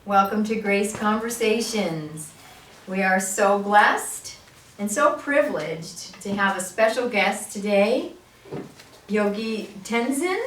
Welcome to Grace Conversations. We are so blessed and so privileged to have a special guest today, Yogi Tenzin,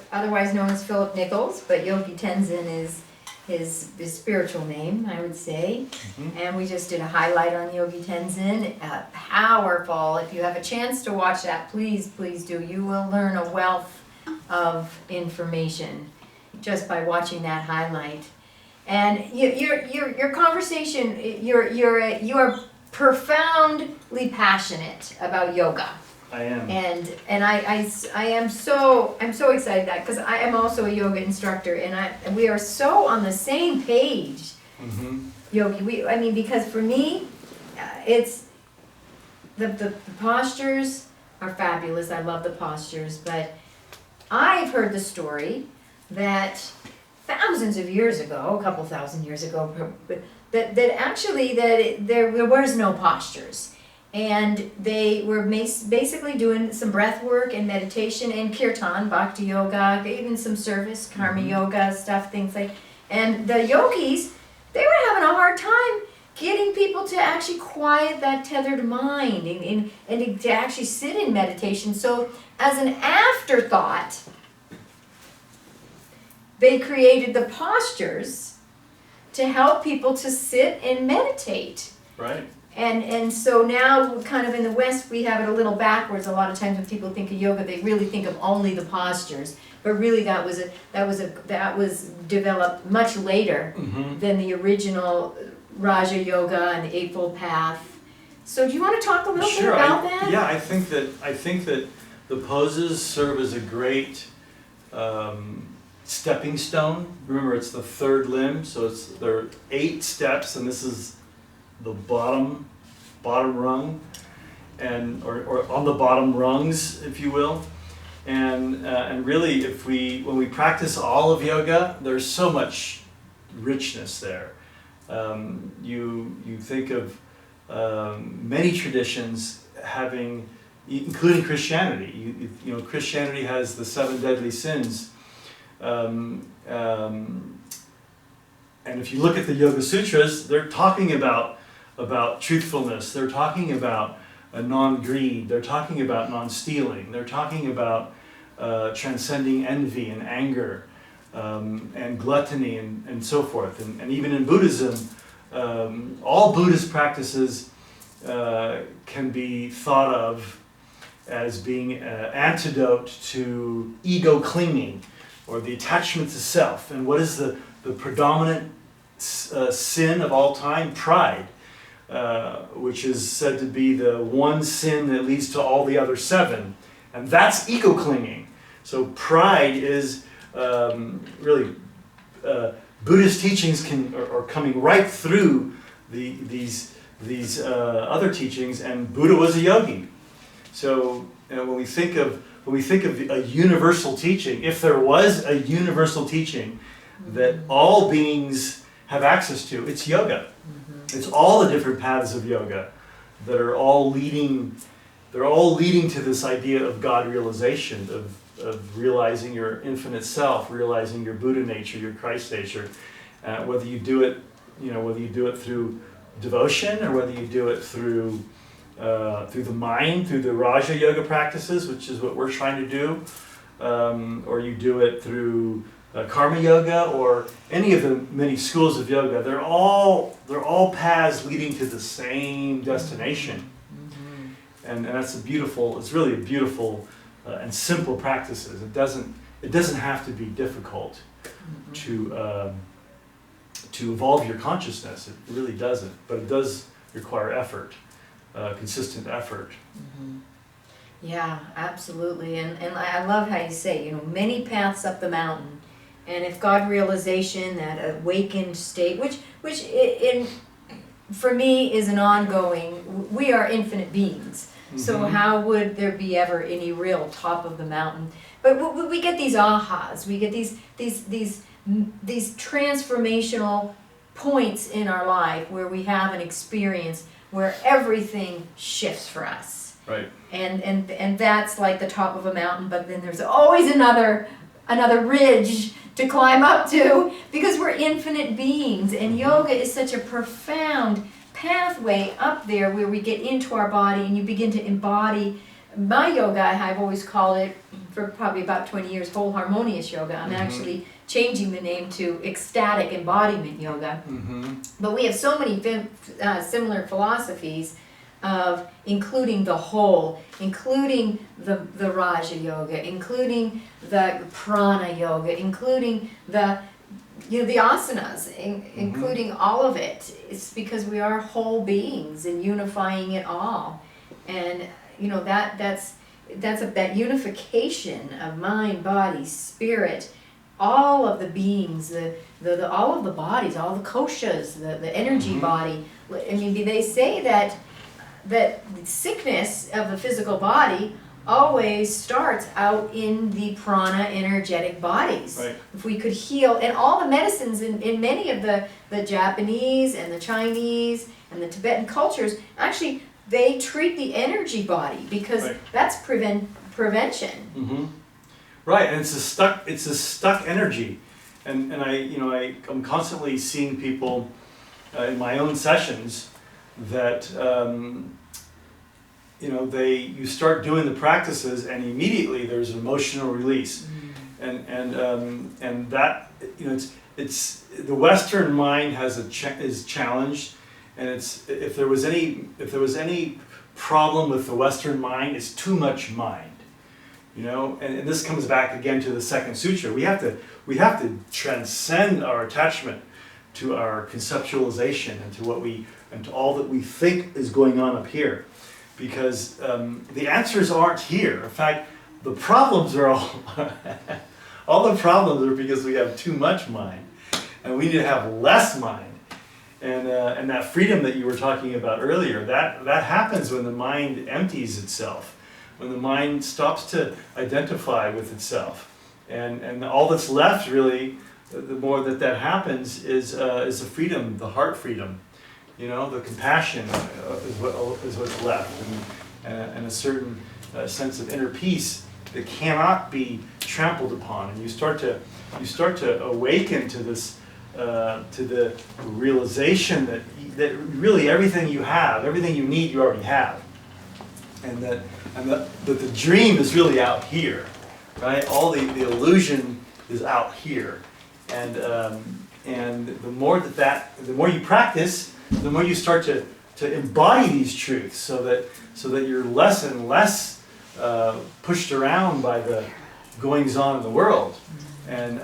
otherwise known as Phillip Nichols, but Yogi Tenzin is his spiritual name, I would say. Mm-hmm. And we just did a highlight on Yogi Tenzin. Powerful. If you have a chance to watch that, please do. You will learn a wealth of information just by watching that highlight. And your conversation, you are profoundly passionate about yoga. I am. And I am so excited that because I am also a yoga instructor and we are so on the same page. Mm-hmm. Yogi, because for me, it's the postures are fabulous. I love the postures, but I've heard the story that thousands of years ago, a couple thousand years ago, that there was no postures. And they were basically doing some breath work and meditation and kirtan, bhakti yoga, even some service, karma yoga stuff, things like. And the yogis, they were having a hard time getting people to actually quiet that tethered mind and to actually sit in meditation. So as an afterthought, they created the postures to help people to sit and meditate. Right. And so now, kind of in the West, we have it a little backwards. A lot of times when people think of yoga, they really think of only the postures. But really, that was developed much later than the original Raja Yoga and the Eightfold Path. So, do you want to talk a little bit about that? Yeah, I think that the poses serve as a great stepping stone. Remember, it's the third limb, so there are 8 steps, and this is the bottom rung, or on the bottom rungs, if you will, and really, when we practice all of yoga, there's so much richness there. You think of many traditions having, including Christianity. Christianity has the 7 deadly sins. And if you look at the Yoga Sutras, they're talking about truthfulness, they're talking about non-greed, they're talking about non-stealing, they're talking about transcending envy and anger, and gluttony and so forth. And even in Buddhism, all Buddhist practices can be thought of as being an antidote to ego clinging, or the attachment to self. And what is the predominant sin of all time? Pride, which is said to be the one sin that leads to all the other 7. And that's ego clinging. So pride is really, Buddhist teachings are coming right through these other teachings, and Buddha was a yogi. So when we think of a universal teaching, if there was a universal teaching that all beings have access to, it's yoga. Mm-hmm. It's all the different paths of yoga that are all leading to this idea of God realization, of realizing your infinite self, realizing your Buddha nature, your Christ nature. Whether you do it through devotion, or whether you do it through the mind, through the Raja Yoga practices, which is what we're trying to do, or you do it through Karma Yoga, or any of the many schools of yoga. They're all paths leading to the same destination, and that's it's really a beautiful and simple practices. It doesn't have to be difficult to evolve your consciousness. It really doesn't, but it does require effort. Consistent effort. Mm-hmm. Yeah, absolutely. And I love how you say, many paths up the mountain. And if God realization, that awakened state, which for me is an ongoing, we are infinite beings. Mm-hmm. So how would there be ever any real top of the mountain? But we get these ahas, we get these transformational points in our life where we have an experience where everything shifts for us. Right. And that's like the top of a mountain, but then there's always another another ridge to climb up to, because we're infinite beings, and yoga is such a profound pathway up there where we get into our body and you begin to embody. My yoga, I've always called it, for probably about 20 years, whole harmonious yoga. I'm actually changing the name to ecstatic embodiment yoga. But we have so many similar philosophies of including the whole, including the Raja yoga, including the prana yoga, including the asanas, including all of it. It's because we are whole beings and unifying it all. And that unification of mind, body, spirit, all of the beings, all of the bodies, all the koshas, the energy body. I mean, they say that the sickness of the physical body always starts out in the prana energetic bodies. Right. If we could heal, and all the medicines in many of the Japanese and the Chinese and the Tibetan cultures, actually they treat the energy body because that's prevention. Right, and it's a stuck energy, and I'm constantly seeing people in my own sessions that you start doing the practices and immediately there's an emotional release, and that it's the Western mind is challenged, and if there was any problem with the Western mind, it's too much mind. And this comes back again to the second sutra. We have to transcend our attachment to our conceptualization and to all that we think is going on up here, because the answers aren't here. In fact, the problems are all the problems are because we have too much mind, and we need to have less mind. And that freedom that you were talking about earlier, that happens when the mind empties itself. When the mind stops to identify with itself, and all that's left really, the more that happens is the freedom, the heart freedom, the compassion is what's left, and a certain sense of inner peace that cannot be trampled upon, and you start to awaken to this, to the realization that really everything you have, everything you need, you already have, and that the dream is really out here, right? All the illusion is out here, and the more the more you practice, the more you start to embody these truths, so that you're less and less pushed around by the goings on in the world, and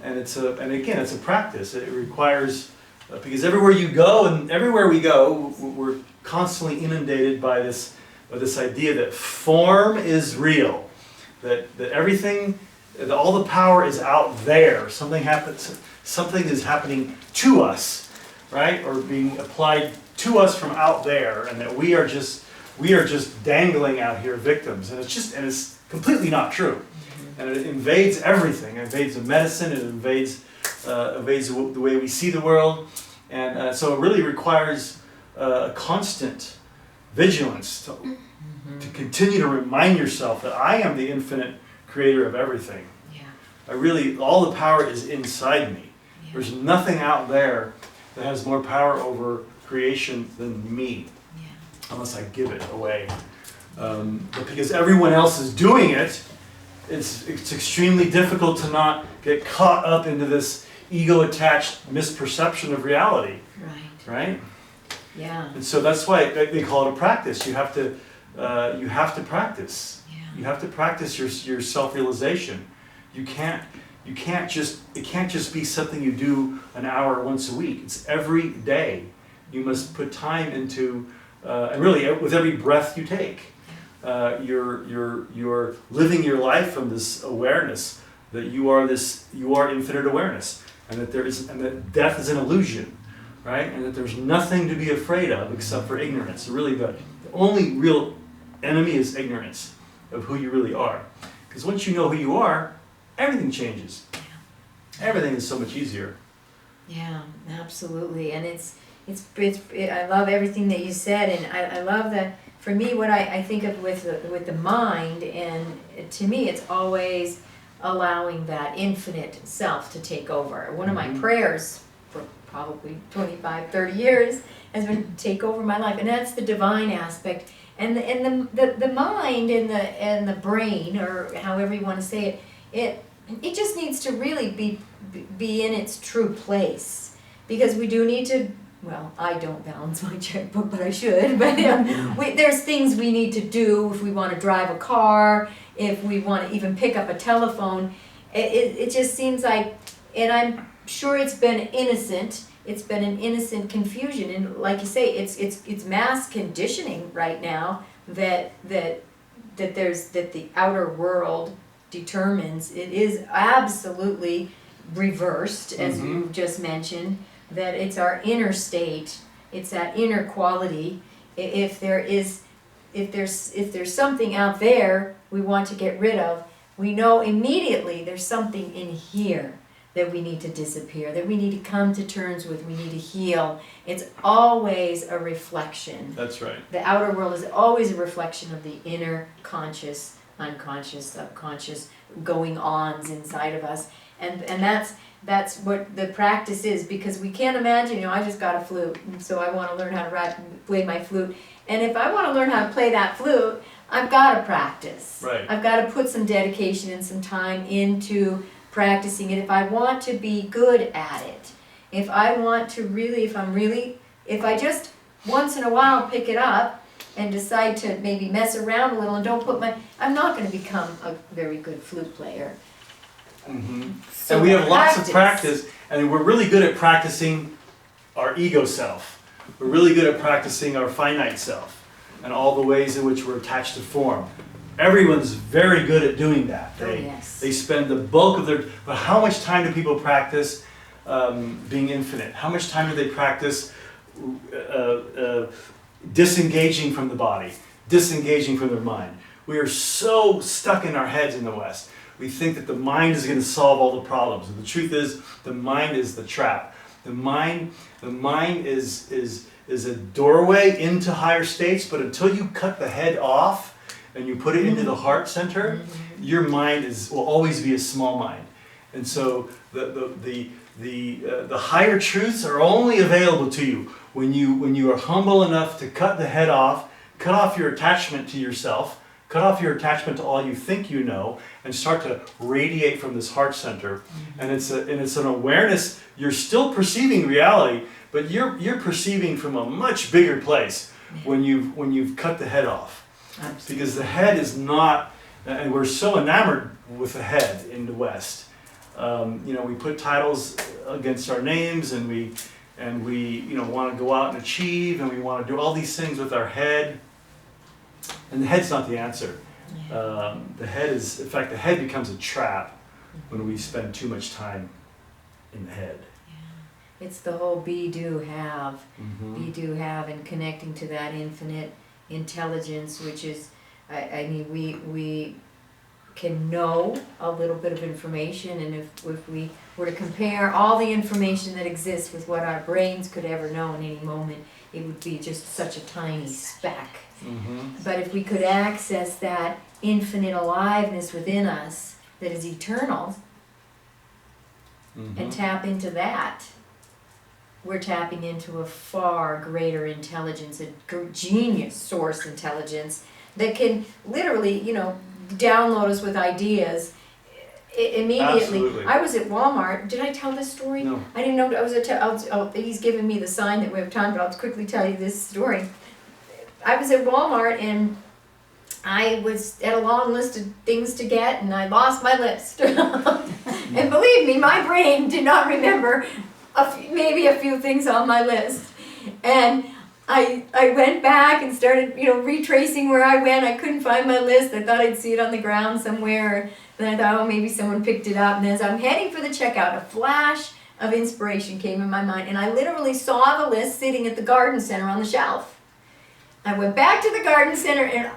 it's a practice. It requires because everywhere we go, we're constantly inundated by this idea that form is real, that everything, that all the power is out there. Something is happening to us, right, or being applied to us from out there, and that we are just dangling out here victims, and it's completely not true, and it invades everything. It invades the medicine. It invades the way we see the world, and so it really requires a constant vigilance to continue to remind yourself that I am the infinite creator of everything. All the power is inside me. There's nothing out there that has more power over creation than me, unless I give it away. But because everyone else is doing it, it's extremely difficult to not get caught up into this ego-attached misperception of reality. Right? Yeah. And so that's why they call it a practice. You have to practice. Yeah. You have to practice your self-realization. It can't just be something you do an hour once a week. It's every day. You must put time into, and really with every breath you take, you're living your life from this awareness that you are infinite awareness, and that death is an illusion, right? And that there's nothing to be afraid of except for ignorance. Really, the only real enemy is ignorance of who you really are. Because once you know who you are, everything changes. Everything is so much easier. Yeah, absolutely. And I love everything that you said, and I love that. For me, what I think of with the mind, and to me, it's always allowing that infinite self to take over. One of my prayers for probably 25, 30 years has been to take over my life, and that's the divine aspect. And the mind and the brain, or however you want to say it, it just needs to really be in its true place, because we do need to. Well, I don't balance my checkbook, but I should. But there's things we need to do if we want to drive a car, if we want to even pick up a telephone. It just seems like, and I'm sure it's been innocent. It's been an innocent confusion, and like you say, it's mass conditioning right now that the outer world determines. It is absolutely reversed, as you just mentioned. That it's our inner state, it's that inner quality. If there's something out there we want to get rid of, we know immediately there's something in here that we need to disappear, that we need to come to terms with, we need to heal. It's always a reflection. That's right. The outer world is always a reflection of the inner conscious, unconscious, subconscious going-ons inside of us. And that's what the practice is, because we can't imagine, I just got a flute, and so I want to learn how to play my flute. And if I want to learn how to play that flute, I've got to practice. Right. I've got to put some dedication and some time into practicing it if I want to be good at it. If I want to really, if I just once in a while pick it up and decide to maybe mess around a little and don't I'm not going to become a very good flute player. So and we have lots of practice, and we're really good at practicing our ego self. We're really good at practicing our finite self and all the ways in which we're attached to form. Everyone's very good at doing that. They spend the bulk of their... But how much time do people practice being infinite? How much time do they practice disengaging from the body, disengaging from their mind? We are so stuck in our heads in the West. We think that the mind is going to solve all the problems. And the truth is, the mind is the trap. The mind is a doorway into higher states, but until you cut the head off and you put it into the heart center, your mind will always be a small mind. And so the higher truths are only available to you when you are humble enough to cut the head off, cut off your attachment to yourself, cut off your attachment to all you think you know, and start to radiate from this heart center. And it's an awareness. You're still perceiving reality, but you're perceiving from a much bigger place when you've cut the head off. Absolutely. Because the head is not, and we're so enamored with the head in the West. We put titles against our names, and we want to go out and achieve, and we want to do all these things with our head. And the head's not the answer. The head becomes a trap when we spend too much time in the head. Yeah. It's the whole be, do, have. Be, do, have, and connecting to that infinite intelligence, which is, we can know a little bit of information, and if we were to compare all the information that exists with what our brains could ever know in any moment, it would be just such a tiny speck. But if we could access that infinite aliveness within us that is eternal, and tap into that, we're tapping into a far greater intelligence, a genius source intelligence that can literally, download us with ideas immediately. Absolutely. I was at Walmart. Did I tell this story? No. I didn't know. I was at. He's giving me the sign that we have time, but I'll quickly tell you this story. I was at Walmart, and I was at a long list of things to get, and I lost my list. And believe me, my brain did not remember maybe a few things on my list. And I went back and started, retracing where I went. I couldn't find my list. I thought I'd see it on the ground somewhere. Then I thought, maybe someone picked it up. And as I'm heading for the checkout, a flash of inspiration came in my mind. And I literally saw the list sitting at the garden center on the shelf. I went back to the garden center, and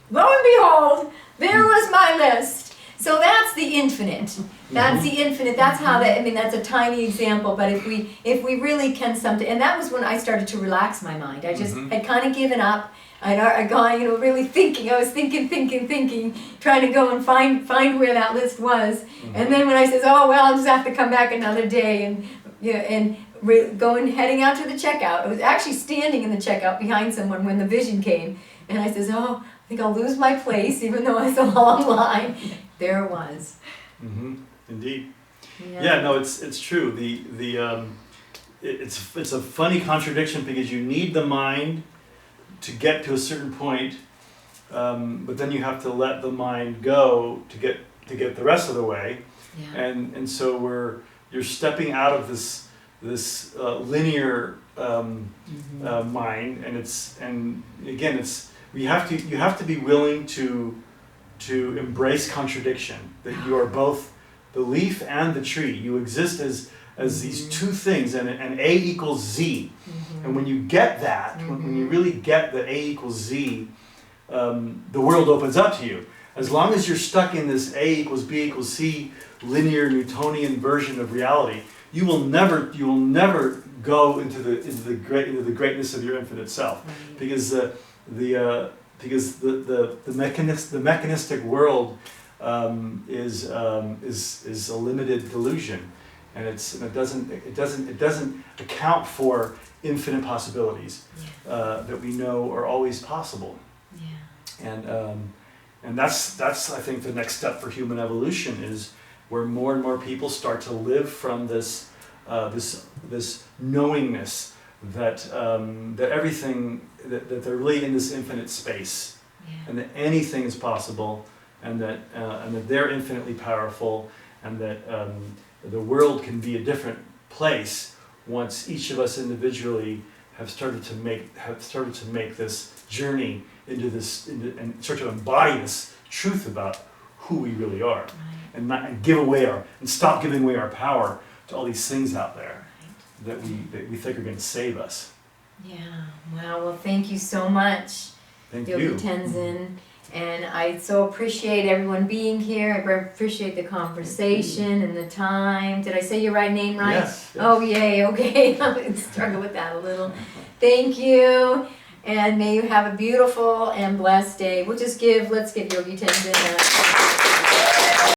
lo and behold, there was my list. So that's the infinite. That's the infinite. That's how that's a tiny example, but if we really can and that was when I started to relax my mind. I just had kind of given up. I'd gone, you know, really thinking. I was thinking, trying to go and find where that list was. And then when I says, oh well, I'll just have to come back another day, and you know, and heading out to the checkout. I was actually standing in the checkout behind someone when the vision came, and I says, oh, I think I'll lose my place, even though it's a long line. There it was. Indeed. Yeah, no, it's true. It's a funny contradiction, because you need the mind to get to a certain point, but then you have to let the mind go to get the rest of the way, and so you're stepping out of this linear mind, and again you have to be willing to embrace contradiction, that you are both the leaf and the tree. You exist as these two things, and A equals Z. And when you get that, when you really get that A equals Z, the world opens up to you. As long as you're stuck in this A equals B equals C linear Newtonian version of reality, you will never go into the greatness of your infinite self, because the mechanistic world is a limited delusion, and it doesn't account for infinite possibilities that we know are always possible. And that's I think the next step for human evolution, is where more and more people start to live from this knowingness that everything, that they're really in this infinite space, and that anything is possible, and that they're infinitely powerful, and that the world can be a different place once each of us individually have started to make this journey and start to embody this truth about who we really are, and stop giving away our power to all these things out there that we think are going to save us. Yeah. Wow. Well, thank you so much, Yogi you. Tenzin. And I so appreciate everyone being here. I appreciate the conversation and the time. Did I say your right name right? Yes. Oh, yay. Okay. I struggle with that a little. Thank you. And may you have a beautiful and blessed day. Let's give Yogi Tenzin a